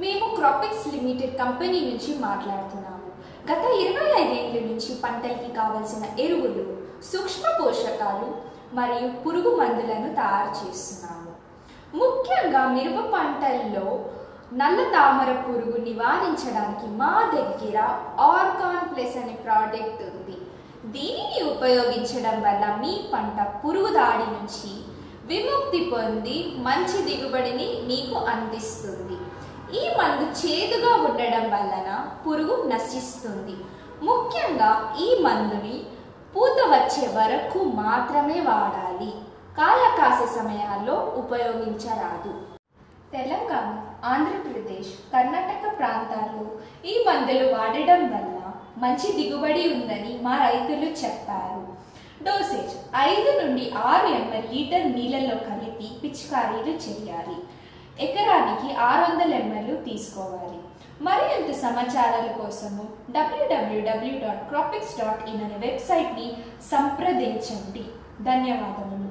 మేము క్రాపిక్స్ limited company నుంచి మాట్లాడుతున్నాము. గత 25 ఏళ్ల నుంచి పంటలకి కావలసిన ఎరువులు, సూక్ష్మ పోషకాలు మరియు పురుగు మందులను తయారు చేస్తున్నాము. ముఖ్యంగా మిరప పంటల్లో నల్ల తామర పురుగు నివారించడానికి మా దగ్గర ఆర్గాన్ ప్లస్ అనే ప్రోడక్ట్ ఉంది. దీనిని ఉపయోగించడం వల్ల మీ పంట పురుగు దాడి నుంచి విముక్తి పొంది మంచి దిగుబడిని మీకు అందిస్తుంది. ఈ మందు చేదుగా ఉండడం వలన పురుగు నశిస్తుంది. ముఖ్యంగా ఈ మందుని పూత వచ్చే వరకు మాత్రమే వాడాలి. కాయ కాసే సమయాల్లో ఉపయోగించరాదు. తెలంగాణ, ఆంధ్రప్రదేశ్, కర్ణాటక ప్రాంతాల్లో ఈ మందులు వాడడం వల్ల మంచి దిగుబడి ఉందని మా రైతులు చెప్పారు. డోసేజ్ 5 నుండి 6 ml లీటర్ నీళ్ళలో కలిపి పిచికారీలు చేయాలి. ఎకరానికి 600 ml తీసుకోవాలి. మరింత సమాచారాల కోసము www.cropix.in అనే వెబ్సైట్ని సంప్రదించండి. ధన్యవాదములు.